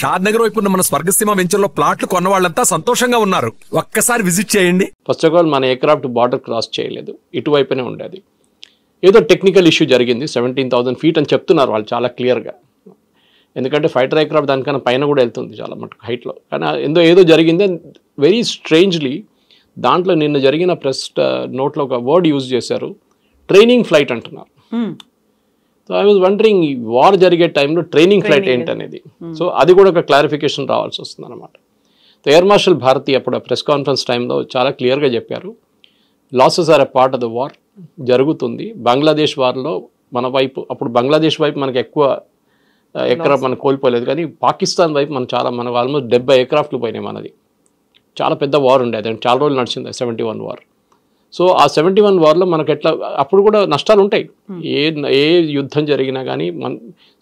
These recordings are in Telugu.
షాద్ నగర్ వైపు ఉన్న మన స్వర్గసీమ వెంచర్ లో ప్లాట్లు కొన్న వాళ్ళంతా సంతోషంగా ఉన్నారు. ఒక్కసారి విజిట్ చేయండి. ఫస్ట్ ఆఫ్ ఆల్ మన ఎయిర్క్రాఫ్ట్ బార్డర్ క్రాస్ చేయలేదు, ఇటువైపునే ఉండేది. ఏదో టెక్నికల్ ఇష్యూ జరిగింది, 17,000 feet అని చెప్తున్నారు వాళ్ళు చాలా క్లియర్గా. ఎందుకంటే ఫైటర్ ఎయిర్క్రాఫ్ట్ దానికన్నా పైన కూడా వెళ్తుంది చాలా మటుకు హైట్లో. కానీ ఏదో జరిగింది. వెరీ స్ట్రేంజ్లీ దాంట్లో నిన్న జరిగిన ప్రెస్ నోట్లో ఒక వర్డ్ యూజ్ చేశారు, ట్రైనింగ్ ఫ్లైట్ అంటున్నారు. సో ఐ వాజ్ వండరింగ్ ఈ వార్ జరిగే టైంలో ట్రైనింగ్ ఫ్లైట్ ఏంటనేది. సో అది కూడా ఒక క్లారిఫికేషన్ రావాల్సి వస్తుంది అనమాట. ఎయిర్ మార్షల్ భారతి అప్పుడు ప్రెస్ కాన్ఫరెన్స్ టైంలో చాలా క్లియర్గా చెప్పారు, losses are a part of the war, జరుగుతుంది. బంగ్లాదేశ్ వార్లో మన వైపు, అప్పుడు బంగ్లాదేశ్ వైపు మనకు ఎక్కువ ఎయిర్క్రాఫ్ట్ మనం కోల్పోలేదు, కానీ పాకిస్తాన్ వైపు మనకు ఆల్మోస్ట్ 70 ఎయిర్క్రాఫ్ట్లు పోయినాయి మనది. చాలా పెద్ద వార్ ఉండేది, అది చాలా రోజులు నడిచింది 71 వార్. సో ఆ 71 వార్లో మనకు ఎట్లా అప్పుడు కూడా నష్టాలు ఉంటాయి. ఏ యుద్ధం జరిగినా కానీ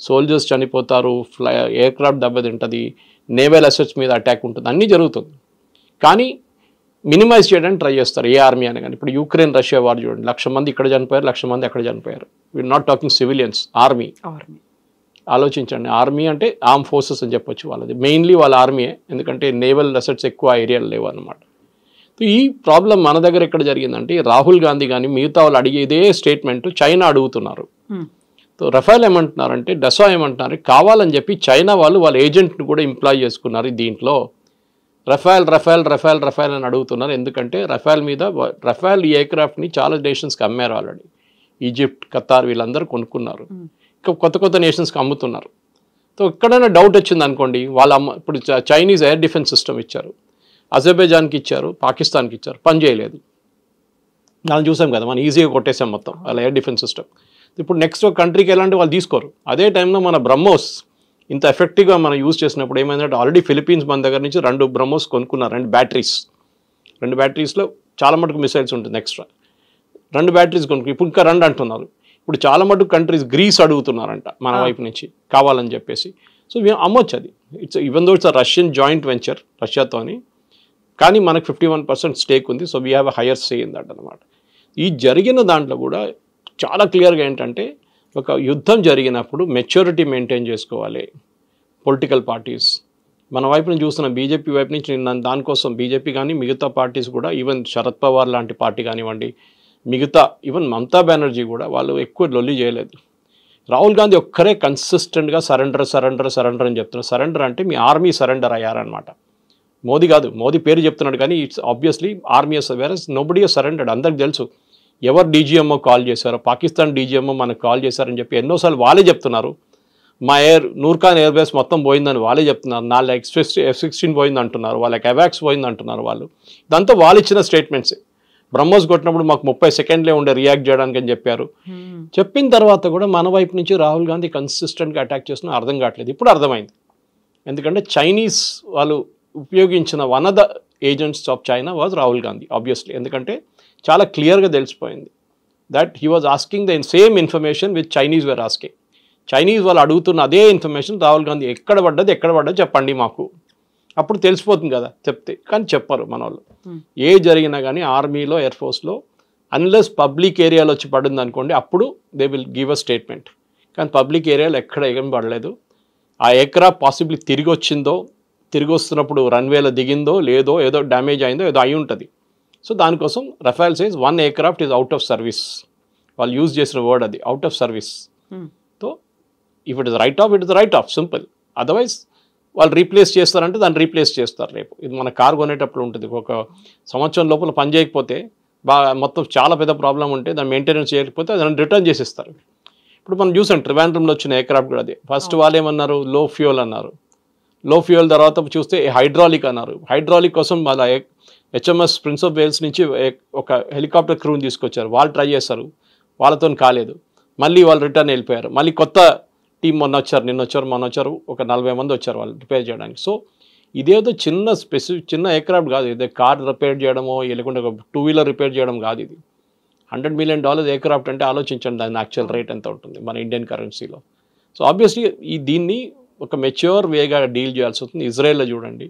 సోల్జర్స్ చనిపోతారు, ఎయిర్క్రాఫ్ట్ దెబ్బతింటుంది, నేవల్ అసెట్స్ మీద అటాక్ ఉంటుంది, అన్నీ జరుగుతుంది. కానీ మినిమైజ్ చేయడానికి ట్రై చేస్తారు ఏ ఆర్మీ అని. కానీ ఇప్పుడు యుక్రెయిన్ రష్యా వార్ చూడండి, 1,00,000 మంది ఇక్కడ చనిపోయారు, 1,00,000 మంది అక్కడ చనిపోయారు. We're not talking civilians, army. ఆలోచించండి, ఆర్మీ అంటే ఆర్మ్ ఫోర్సెస్ అని చెప్పొచ్చు వాళ్ళది. మెయిన్లీ వాళ్ళ ఆర్మీయే, ఎందుకంటే నేవల్ అసెట్స్ ఎక్కువ ఏరియాలు లేవు అన్నమాట. ఈ ప్రాబ్లం మన దగ్గర ఎక్కడ జరిగిందంటే, రాహుల్ గాంధీ కానీ మిగతా వాళ్ళు అడిగే ఇదే స్టేట్మెంట్ చైనా అడుగుతున్నారు. సో రఫేల్ ఏమంటున్నారంటే, డసా ఏమంటున్నారు, కావాలని చెప్పి చైనా వాళ్ళ ఏజెంట్ని కూడా ఎంప్లాయ్ చేసుకున్నారు దీంట్లో. రఫేల్ అని అడుగుతున్నారు. ఎందుకంటే రఫేల్ ఈ ఎయిర్క్రాఫ్ట్ని చాలా నేషన్స్కి అమ్మారు ఆల్రెడీ. ఈజిప్ట్, ఖతార్ వీళ్ళందరూ కొనుక్కున్నారు. ఇంకా కొత్త నేషన్స్కి అమ్ముతున్నారు. సో ఎక్కడైనా డౌట్ వచ్చింది అనుకోండి, ఇప్పుడు చైనీస్ ఎయిర్ డిఫెన్స్ సిస్టమ్ ఇచ్చారు, అజర్బైజాన్కి ఇచ్చారు, పాకిస్తాన్కి ఇచ్చారు, పని చేయలేదు. మనం చూసాం కదా, మనం ఈజీగా కొట్టేసాం మొత్తం వాళ్ళ ఎయిర్ డిఫెన్స్ సిస్టమ్. ఇప్పుడు నెక్స్ట్ ఒక కంట్రీకి ఎలాంటి వాళ్ళు తీసుకోరు. అదే టైంలో మన బ్రహ్మోస్ ఇంత ఎఫెక్టివ్గా మనం యూజ్ చేసినప్పుడు ఏమైందంటే, ఆల్రెడీ ఫిలిపీన్స్ మన దగ్గర నుంచి 2 బ్రహ్మోస్ కొనుక్కున్నారు, 2 బ్యాటరీస్లో చాలా మటుకు మిసైల్స్ ఉంటుంది ఎక్స్ట్రా. 2 బ్యాటరీస్ కొనుక్కు ఇప్పుడు ఇంకా 2 అంటున్నారు. ఇప్పుడు చాలా మటుకు కంట్రీస్ గ్రీస్ అడుగుతున్నారంట మన వైపు నుంచి కావాలని చెప్పేసి. సో అమ్మొచ్చు అది. Even though it's Russian joint venture రష్యాతోని, కానీ మనకు 51% స్టేక్ ఉంది. So we have a higher say in that అనమాట. ఈ జరిగిన దాంట్లో కూడా చాలా క్లియర్గా ఏంటంటే, ఒక యుద్ధం జరిగినప్పుడు మెచ్యూరిటీ మెయింటైన్ చేసుకోవాలి పొలిటికల్ పార్టీస్. మన వైపు నుంచి చూస్తున్న బీజేపీ వైపు నుంచి దానికోసం బీజేపీ కానీ మిగతా పార్టీస్ కూడా, ఈవెన్ శరద్ పవార్ లాంటి పార్టీ కానివ్వండి, మిగతా ఈవెన్ మమతా బెనర్జీ కూడా వాళ్ళు ఎక్కువ లొల్లి చేయలేదు. రాహుల్ గాంధీ ఒక్కరే కన్సిస్టెంట్గా సరెండర్ అని చెప్తున్నారు. సరెండర్ అంటే మీ ఆర్మీ సరెండర్ అయ్యారనమాట. మోదీ కాదు, మోదీ పేరు చెప్తున్నాడు కానీ it's obviously army whereas nobody surrendered. అందరికి తెలుసు ఎవరు డీజీఎంఓ కాల్ చేశారో, పాకిస్తాన్ డీజీఎంఓ మనకు కాల్ చేశారని చెప్పి ఎన్నోసార్లు వాళ్ళే చెప్తున్నారు. మా నూర్ఖాన్ ఎయిర్ బేస్ మొత్తం పోయిందని వాళ్ళే చెప్తున్నారు. 4 F-16 పోయింది అంటున్నారు, వాళ్ళకి అవాక్స్ పోయింది అంటున్నారు వాళ్ళు. ఇదంతా వాళ్ళు ఇచ్చిన స్టేట్మెంట్స్. బ్రహ్మోస్ కొట్టినప్పుడు మాకు 30 సెకండ్లే ఉండే రియాక్ట్ చేయడానికి అని చెప్పారు. చెప్పిన తర్వాత కూడా మన వైపు నుంచి రాహుల్ గాంధీ కన్సిస్టెంట్గా అటాక్ చేస్తున్నా అర్థం కావట్లేదు. ఇప్పుడు అర్థమైంది, ఎందుకంటే చైనీస్ వాళ్ళు ఉపయోగించిన one of the agents of China was Rahul Gandhi obviously. ఎందుకంటే చాలా క్లియర్గా తెలిసిపోయింది that he was asking the same information with Chinese were asking. Chinese వాళ్ళు అడుగుతున్న అదే ఇన్ఫర్మేషన్ రాహుల్ గాంధీ ఎక్కడ పడ్డది చెప్పండి మాకు, అప్పుడు తెలిసిపోతుంది కదా చెప్తే. కానీ చెప్పరు మన వాళ్ళు. ఏ జరిగినా కానీ ఆర్మీలో ఎయిర్ ఫోర్స్లో అన్లెస్ పబ్లిక్ ఏరియాలో వచ్చి పడింది అనుకోండి, అప్పుడు they will give a statement. కానీ పబ్లిక్ ఏరియాలో ఎక్కడ ఏం పడలేదు. ఆ ఎయిర్క్రాఫ్ట్ పాసిబ్లీ తిరిగి వస్తున్నప్పుడు రన్వేలో దిగిందో లేదో, ఏదో డ్యామేజ్ అయిందో ఏదో అయి ఉంటుంది. సో దానికోసం Rafale says 1 aircraft is out of service. వాళ్ళు యూజ్ చేసిన వర్డ్ అది, out of service. So if it is right of simple. Otherwise వాళ్ళు రీప్లేస్ చేస్తారంటే దాన్ని రీప్లేస్ చేస్తారు రేపు. ఇది మన కార్ కొనేటప్పుడు ఉంటుంది, ఒక సంవత్సరం లోపల పని చేయకపోతే మొత్తం చాలా పెద్ద ప్రాబ్లం ఉంటే దాన్ని మెయింటెనెన్స్ చేయకపోతే దాన్ని రిటర్న్ చేసేస్తారు. ఇప్పుడు మనం చూసాం ట్రివాండ్రంలో వచ్చిన ఎయిర్క్రాఫ్ట్ కూడా అదే. ఫస్ట్ వాళ్ళు ఏమన్నారు, లో ఫ్యూయల్ అన్నారు. లో ఫ్యూయల్ తర్వాత చూస్తే హైడ్రాలిక్ అన్నారు. హైడ్రాలిక్ కోసం వాళ్ళ HMS ప్రిన్స్ ఆఫ్ వేల్స్ నుంచి ఒక హెలికాప్టర్ క్రూని తీసుకొచ్చారు. వాళ్ళు ట్రై చేస్తారు, వాళ్ళతో కాలేదు. మళ్ళీ వాళ్ళు రిటర్న్ వెళ్ళిపోయారు. మళ్ళీ కొత్త టీం మొన్న వచ్చారు, ఒక 40 మంది వచ్చారు వాళ్ళు రిపేర్ చేయడానికి. సో ఇదేదో చిన్న ఎయిర్క్రాఫ్ట్ కాదు, ఇదే కార్ రిపేర్ చేయడమో లేకుంటే ఒక 2 వీలర్ రిపేర్ చేయడం కాదు. ఇది $100 million ఎయిర్క్రాఫ్ట్ అంటే ఆలోచించండి దాని యాక్చువల్ రేట్ ఎంత ఉంటుంది మన ఇండియన్ కరెన్సీలో. సో ఆబ్వియస్లీ దీన్ని ఒక మెచ్యూర్ వేగా డీల్ చేయాల్సి వస్తుంది. ఇజ్రాయెల్లో చూడండి,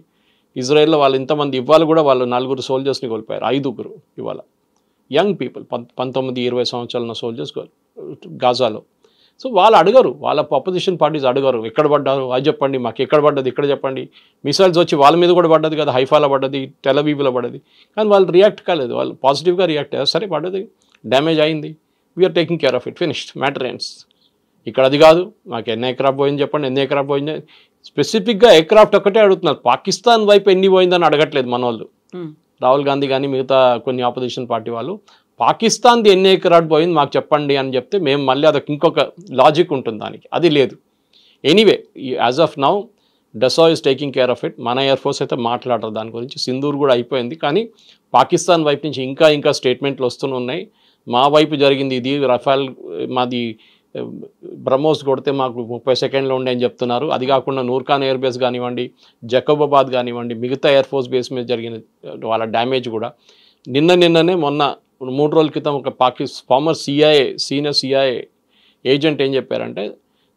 ఇజ్రాయెల్లో వాళ్ళు ఇంతమంది ఇవాళ కూడా వాళ్ళు 4 సోల్జర్స్ని కోల్పోయారు, 5 ఇవాళ యంగ్ పీపుల్ 19-20 సంవత్సరాల ఉన్న సోల్జర్స్ గాజాలో. సో వాళ్ళు అడగరు, వాళ్ళ అపోజిషన్ పార్టీస్ అడగరు ఎక్కడ పడ్డారు అది చెప్పండి, మాకు ఎక్కడ పడ్డది ఇక్కడ చెప్పండి. మిసైల్స్ వచ్చి వాళ్ళ మీద కూడా పడ్డది కదా, హైఫాలో పడ్డది, టెలవీవ్లో పడ్డది, కానీ వాళ్ళు రియాక్ట్ కాలేదు, వాళ్ళు పాజిటివ్గా రియాక్ట్ అయ్యారు. సరే పడ్డది, డ్యామేజ్ అయింది, we're taking care of it, finished, matter ends. ఇక్కడ అది కాదు, మాకు ఎన్ని ఎయిర్క్రాఫ్ట్ పోయింది చెప్పండి, ఎన్ని ఎయిర్క్రాఫ్ట్ పోయింది, స్పెసిఫిక్గా ఎయిర్క్రాఫ్ట్ ఒకటే అడుగుతున్నారు, పాకిస్తాన్ వైపు ఎన్ని పోయిందని అడగట్లేదు మన వాళ్ళు. రాహుల్ గాంధీ కానీ మిగతా కొన్ని ఆపోజిషన్ పార్టీ వాళ్ళు పాకిస్తాన్ది ఎన్ని ఎయిర్క్రాఫ్ట్ పోయింది మాకు చెప్పండి అని చెప్తే మేము మళ్ళీ అదొక ఇంకొక లాజిక్ ఉంటుంది దానికి, అది లేదు. Anyway as of now Dassault is taking care of it. మన ఎయిర్ ఫోర్స్ అయితే మాట్లాడరు దాని గురించి, సింధూర్ కూడా అయిపోయింది, కానీ పాకిస్తాన్ వైపు నుంచి ఇంకా స్టేట్మెంట్లు వస్తూనే ఉన్నాయి. మా వైపు జరిగింది ఇది, రఫాల్ మాది బ్రహ్మోస్ కొడితే మాకు 30 సెకండ్లో ఉండే అని చెప్తున్నారు. అది కాకుండా నూర్ఖాన్ ఎయిర్ బేస్ కానివ్వండి, జకోబాబాద్ కానివ్వండి, మిగతా ఎయిర్ ఫోర్స్ బేస్ మీద జరిగిన వాళ్ళ డ్యామేజ్ కూడా నిన్ననే మొన్న 3 రోజుల క్రితం ఒక ఫార్మర్ సీనియర్ సిఐఏ ఏజెంట్ ఏం చెప్పారంటే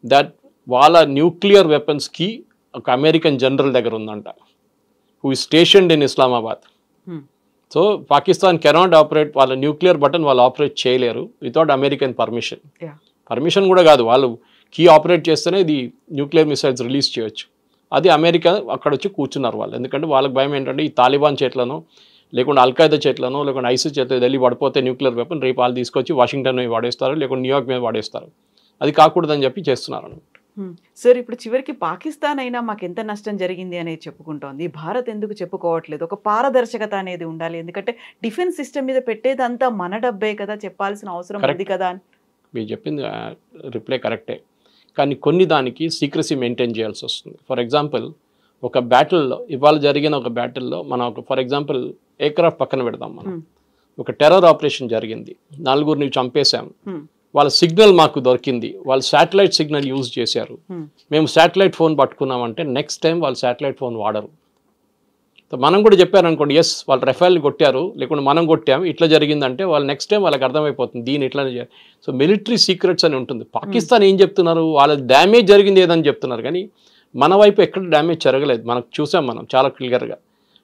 దట్ వాళ్ళ న్యూక్లియర్ వెపన్స్కి ఒక అమెరికన్ జనరల్ దగ్గర ఉందంట, who is స్టేషన్డ్ in Islamabad. So Pakistan cannot operate, వాళ్ళ న్యూక్లియర్ బటన్ వాళ్ళు ఆపరేట్ చేయలేరు వితౌట్ అమెరికన్ పర్మిషన్ కూడా కాదు, వాళ్ళు కీ ఆపరేట్ చేస్తేనే ఇది న్యూక్లియర్ మిసైల్స్ రిలీజ్ చేయొచ్చు. అది అమెరికా అక్కడ వచ్చి కూర్చున్నారు వాళ్ళు, ఎందుకంటే వాళ్ళకి భయం ఏంటంటే ఈ తాలిబాన్ చేట్లను లేకుంటే అల్ఖైదా చేట్లను లేకుంటే ఐసిస్ చేతులు ఢిల్లీ పడిపోతే న్యూక్లియర్ వెపన్ రేపు వాళ్ళు తీసుకొచ్చి వాషింగ్టన్ మీద వాడేస్తారు, లేకుంటే న్యూయార్క్ మీద వాడేస్తారు, అది కాకూడదని చెప్పి చేస్తున్నారు అన్నమాట. సార్ ఇప్పుడు చివరికి పాకిస్తాన్ అయినా మాకు ఎంత నష్టం జరిగింది అనేది చెప్పుకుంటోంది, భారత్ ఎందుకు చెప్పుకోవట్లేదు? ఒక పారదర్శకత అనేది ఉండాలి, ఎందుకంటే డిఫెన్స్ సిస్టమ్ మీద పెట్టేదంతా మన డబ్బే కదా, చెప్పాల్సిన అవసరం ఉంది కదా. మీరు చెప్పింది రిప్లై కరెక్టే, కానీ కొన్ని దానికి సీక్రసీ మెయింటైన్ చేయాల్సి వస్తుంది. ఫర్ ఎగ్జాంపుల్ ఒక బ్యాటిల్లో, ఇవాళ జరిగిన ఒక బ్యాటిల్లో మనం ఫర్ ఎగ్జాంపుల్ ఎయిర్క్రాఫ్ట్ పక్కన పెడదాం, మనం ఒక టెర్రర్ ఆపరేషన్ జరిగింది, 4 చంపేశాం, వాళ్ళ సిగ్నల్ మాకు దొరికింది, వాళ్ళు శాటిలైట్ సిగ్నల్ యూజ్ చేశారు, మేము శాటిలైట్ ఫోన్ పట్టుకున్నామంటే నెక్స్ట్ టైం వాళ్ళు శాటిలైట్ ఫోన్ వాడరు. మనం కూడా చెప్పారనుకోండి, ఎస్ వాళ్ళు రఫేల్ కొట్టారు లేకుంటే మనం కొట్టాము ఇట్లా జరిగిందంటే వాళ్ళు నెక్స్ట్ టైం వాళ్ళకి అర్థమైపోతుంది దీని ఇట్లానే చేయాలి. సో మిలిటరీ సీక్రెట్స్ అని ఉంటుంది. పాకిస్తాన్ ఏం చెప్తున్నారు, వాళ్ళ డ్యామేజ్ జరిగింది ఏదని చెప్తున్నారు, కానీ మన వైపు ఎక్కడ డ్యామేజ్ జరగలేదు. మనకు చూసాం మనం చాలా క్లియర్గా,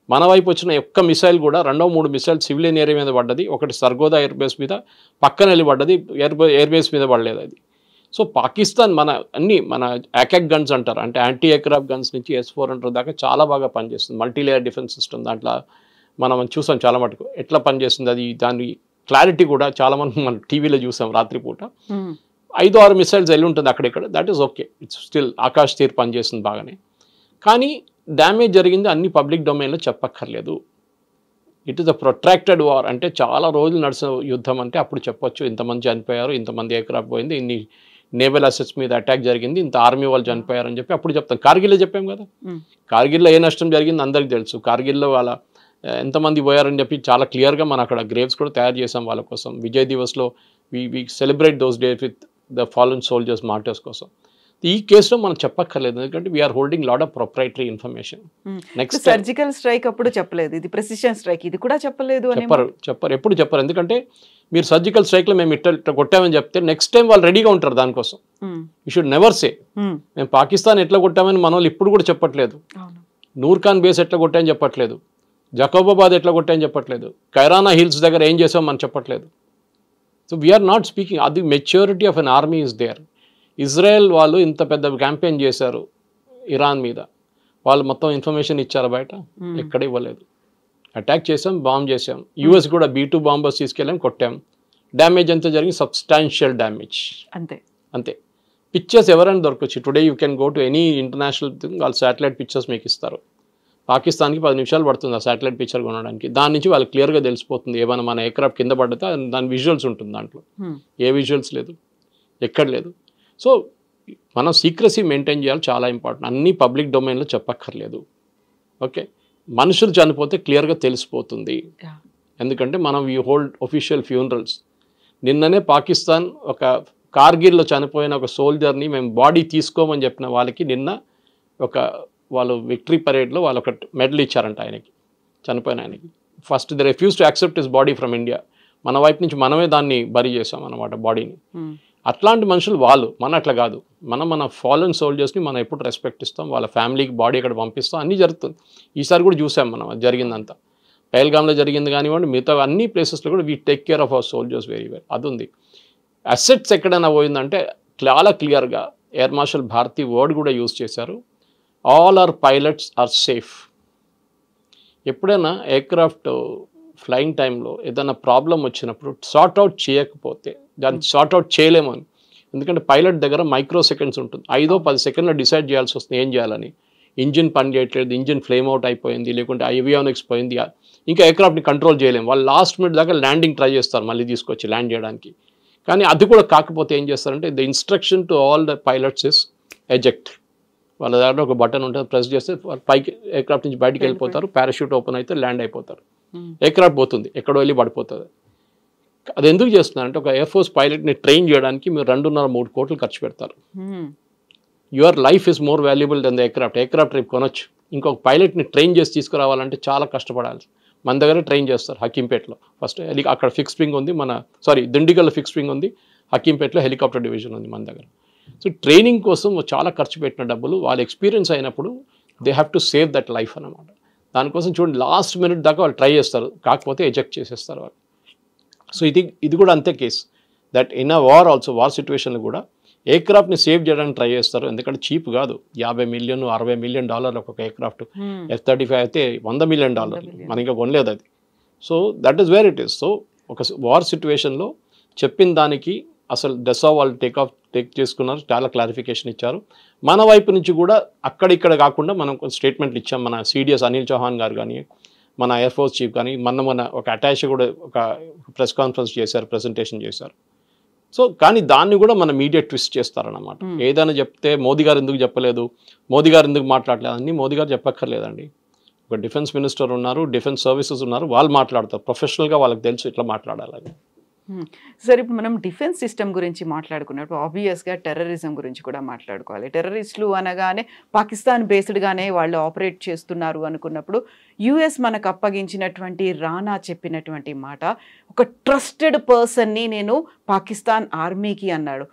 మన వైపు వచ్చిన ఒక్క మిసైల్ కూడా 2-3 మిసైల్ సివిలియన్ ఏరియా మీద పడ్డది, ఒకటి సర్గోదా ఎయిర్ బేస్ మీద పక్కన వెళ్ళి పడ్డది, ఎయిర్ బేస్ మీద పడలేదు అది. సో పాకిస్తాన్ మన యాకాక్ గన్స్ అంటారు, అంటే యాంటీ ఎయిర్క్రాఫ్ట్ గన్స్ నుంచి S-400 దాకా చాలా బాగా పనిచేస్తుంది. మల్టీలేయర్ డిఫెన్స్ సిస్టమ్, దాంట్లో మనం చూసాం చాలా మటుకు ఎట్లా పనిచేస్తుంది అది, దాని క్లారిటీ కూడా చాలా మంది మనం టీవీలో చూసాం రాత్రిపూట. 5-6 మిసైల్స్ వెళ్ళి ఉంటుంది అక్కడిక్కడ, that is okay, it's still Akash Teer పనిచేస్తుంది బాగానే. కానీ డ్యామేజ్ జరిగింది అన్ని పబ్లిక్ డొమైన్లో చెప్పక్కర్లేదు. It is a protracted war, అంటే చాలా రోజులు నడిచిన యుద్ధం అంటే అప్పుడు చెప్పొచ్చు ఇంతమంది చనిపోయారు, ఇంతమంది ఎయిర్క్రాఫ్ట్ పోయింది, ఇన్ని నేవల్ అసెట్స్ మీద అటాక్ జరిగింది, ఇంత ఆర్మీ వాళ్ళు చనిపోయారని చెప్పి అప్పుడు చెప్తాం. కార్గిల్లో చెప్పాం కదా, కార్గిల్లో ఏ నష్టం జరిగింది అందరికీ తెలుసు, కార్గిల్లో వాళ్ళ ఎంతమంది పోయారని చెప్పి చాలా క్లియర్గా మనం అక్కడ గ్రేవ్స్ కూడా తయారు చేసాం వాళ్ళ కోసం. విజయ్ దివస్లో we celebrate those days with the fallen soldiers martyrs కోసం. ఈ కేసులో మనం చెప్పక్కర్లేదు, ఎందుకంటే we are holding lot of proprietary information. Next surgical strike అప్పుడు చెప్పలేదు, ఇది ప్రెసిషన్ స్ట్రైక్ ఇది కూడా చెప్పలేదు, చెప్పరు ఎప్పుడు చెప్పరు, ఎందుకంటే మీరు సర్జికల్ స్ట్రైక్లో మేము ఇట్లా కొట్టామని చెప్తే నెక్స్ట్ టైం వాళ్ళు రెడీగా ఉంటారు దానికోసం. యూ షుడ్ నెవర్ సే మేము పాకిస్తాన్ ఎట్లా కొట్టామని మన వాళ్ళు ఇప్పుడు కూడా చెప్పట్లేదు, నూర్ఖాన్ బేస్ ఎట్లా కొట్టామని చెప్పట్లేదు, జకోబాబాద్ ఎట్లా కొట్టామని చెప్పట్లేదు, కైరానా హిల్స్ దగ్గర ఏం చేసాం మనం చెప్పట్లేదు. సో వీఆర్ నాట్ స్పీకింగ్, అది maturity of an army is there. ఇజ్రాయెల్ వాళ్ళు ఇంత పెద్ద క్యాంపెయిన్ చేశారు ఇరాన్ మీద, వాళ్ళు మొత్తం ఇన్ఫర్మేషన్ ఇచ్చారు బయట, ఎక్కడ ఇవ్వలేదు. అటాక్ చేసాం, బాంబ్ చేసాం, యూఎస్ కూడా B-2 బాంబర్స్ తీసుకెళ్ళాం, కొట్టాం, డ్యామేజ్ ఎంత జరిగింది, సబ్స్టాన్షియల్ డ్యామేజ్, అంతే. పిక్చర్స్ ఎవరైనా దొరకచ్చు, today you can go to any international thing, వాళ్ళు శాటిలైట్ పిక్చర్స్ మీకు ఇస్తారు. పాకిస్తాన్కి 10 నిమిషాలు పడుతుంది ఆ శాటిలైట్ పిక్చర్ కొనడానికి, దాని నుంచి వాళ్ళకి క్లియర్గా తెలిసిపోతుంది ఏమైనా మన ఎయిర్క్రాఫ్ట్ కింద పడితే దాని విజువల్స్ ఉంటుంది, దాంట్లో ఏ విజువల్స్ లేదు, ఎక్కడ లేదు. సో మనం సీక్రసీ మెయింటైన్ చేయాలి, చాలా ఇంపార్టెంట్, అన్నీ పబ్లిక్ డొమైన్లో చెప్పక్కర్లేదు. ఓకే, మనుషులు చనిపోతే క్లియర్గా తెలిసిపోతుంది, ఎందుకంటే మనం వీ హోల్డ్ ఒఫీషియల్ ఫ్యూనరల్స్. నిన్ననే పాకిస్తాన్ ఒక కార్గిల్లో చనిపోయిన ఒక సోల్జర్ని మేము బాడీ తీసుకోమని చెప్పిన వాళ్ళకి నిన్న వాళ్ళు విక్టరీ పరేడ్లో వాళ్ళు ఒక మెడల్ ఇచ్చారంట ఆయనకి, చనిపోయిన ఆయనకి. First they refuse to accept his body from India, మన వైపు నుంచి మనమే దాన్ని బరీ చేసాం అన్నమాట బాడీని. అట్లాంటి మనుషులు వాళ్ళు, మన అట్లా కాదు, మన ఫాలన్ సోల్జర్స్ని మనం ఎప్పుడు రెస్పెక్ట్ ఇస్తాం, వాళ్ళ ఫ్యామిలీకి బాడీ ఇక్కడ పంపిస్తాం, అన్నీ జరుగుతుంది. ఈసారి కూడా చూసాం మనం అది జరిగిందంతా, పహల్గామ్లో జరిగింది కానివ్వండి, మిగతా అన్ని ప్లేసెస్లో కూడా we take care of our soldiers very well. అది ఉంది. అసెట్స్ ఎక్కడైనా పోయిందంటే చాలా క్లియర్గా ఎయిర్ మార్షల్ భారతి వర్డ్ కూడా యూజ్ చేశారు, all our pilots are safe. ఎప్పుడైనా ఎయిర్క్రాఫ్ట్ ఫ్లయింగ్ టైంలో ఏదైనా ప్రాబ్లం వచ్చినప్పుడు సార్ట్అవుట్ చేయకపోతే దాన్ని సార్ట్అవుట్ చేయలేమని, ఎందుకంటే పైలట్ దగ్గర మైక్రో సెకండ్స్ ఉంటుంది, 5-10 సెకండ్లో డిసైడ్ చేయాల్సి వస్తుంది ఏం చేయాలని. ఇంజిన్ పని చేయట్లేదు, ఇంజిన్ ఫ్లేమ్ అవుట్ అయిపోయింది, లేకుంటే ఏవియానిక్స్ పోయింది, ఇంకా ఎయిర్క్రాఫ్ట్ని కంట్రోల్ చేయలేము. వాళ్ళు లాస్ట్ మినిట్ దాకా ల్యాండింగ్ ట్రై చేస్తారు మళ్ళీ తీసుకొచ్చి ల్యాండ్ చేయడానికి. కానీ అది కూడా కాకపోతే ఏం చేస్తారంటే the instruction to all the pilots is eject. వాళ్ళ దగ్గర ఒక బటన్ ఉంటుంది, ప్రెస్ చేస్తే పైకి ఎయిర్క్రాఫ్ట్ నుంచి బయటికి వెళ్ళిపోతారు, పారాషూట్ ఓపెన్ అయితే ల్యాండ్ అయిపోతారు, ఎయిర్క్రాఫ్ట్ పోతుంది, ఎక్కడో వెళ్ళి పడిపోతుంది. అది ఎందుకు చేస్తున్నారంటే ఒక ఎయిర్ ఫోర్స్ పైలట్ని ట్రైన్ చేయడానికి మీరు 2.5-3 కోట్లు ఖర్చు పెడతారు. Your life is more valuable than the aircraft. Aircraft రేపు కొనొచ్చు, ఇంకొక పైలట్ని ట్రైన్ చేసి తీసుకురావాలంటే చాలా కష్టపడాలి. మన దగ్గర ట్రైన్ చేస్తారు హకీంపేటలో, ఫస్ట్ అక్కడ ఫిక్స్ వింగ్ ఉంది, దిండిగల్లో ఫిక్స్ వింగ్ ఉంది, హకీంపేటలో హెలికాప్టర్ డివిజన్ ఉంది మన దగ్గర. సో ట్రైనింగ్ కోసం చాలా ఖర్చు పెట్టిన డబ్బులు వాళ్ళు ఎక్స్పీరియన్స్ అయినప్పుడు they have to save that life అన్నమాట. దానికోసం చూడండి లాస్ట్ మినిట్ దాకా వాళ్ళు ట్రై చేస్తారు, కాకపోతే ఎజెక్ట్ చేసేస్తారు వాళ్ళు. సో ఇది కూడా అంతే case, that in a war also, war సిచ్యువేషన్లో కూడా ఎయిర్క్రాఫ్ట్ని సేవ్ చేయడానికి ట్రై చేస్తారు, ఎందుకంటే చీప్ కాదు. $50 మిలియన్ $60 మిలియన్ ఒక ఎయిర్క్రాఫ్ట్. F-35 అయితే $100 మిలియన్, మనం ఇంకా కొనలేదు అది. So that is where it is. So ఒక వార్ సిచ్యువేషన్లో చెప్పిన దానికి అసలు డెసా వాళ్ళు టేక్ చేసుకున్నారు, చాలా క్లారిఫికేషన్ ఇచ్చారు. మన వైపు నుంచి కూడా అక్కడిక్కడ కాకుండా మనం కొన్ని స్టేట్మెంట్లు ఇచ్చాం. మన CDS అనిల్ చౌహాన్ గారు కానీ, మన ఎయిర్ ఫోర్స్ చీఫ్ కానీ, మన ఒక అటాచ్ కూడా ఒక ప్రెస్ కాన్ఫరెన్స్ చేశారు, ప్రెజెంటేషన్ చేశారు. సో కానీ దాన్ని కూడా మన మీడియా ట్విస్ట్ చేస్తారన్నమాట. ఏదైనా చెప్తే మోదీ గారు ఎందుకు చెప్పలేదు, మోదీ గారు ఎందుకు మాట్లాడలేదు అని మోదీ గారు చెప్పక్కర్లేదండి. ఒక డిఫెన్స్ మినిస్టర్ ఉన్నారు, డిఫెన్స్ సర్వీసెస్ ఉన్నారు, వాళ్ళు మాట్లాడతారు ప్రొఫెషనల్గా, వాళ్ళకి తెలుసు ఇట్లా మాట్లాడాలని. సార్ ఇప్పుడు మనం డిఫెన్స్ సిస్టమ్ గురించి మాట్లాడుకున్నప్పుడు ఆబ్వియస్గా టెర్రరిజం గురించి కూడా మాట్లాడుకోవాలి. టెర్రరిస్టులు అనగానే పాకిస్తాన్ బేస్డ్గానే వాళ్ళు ఆపరేట్ చేస్తున్నారు అనుకున్నప్పుడు US మనకు అప్పగించినటువంటి రానా చెప్పినటువంటి మాట, ఒక ట్రస్టెడ్ పర్సన్ని నేను పాకిస్తాన్ ఆర్మీకి అన్నాడు.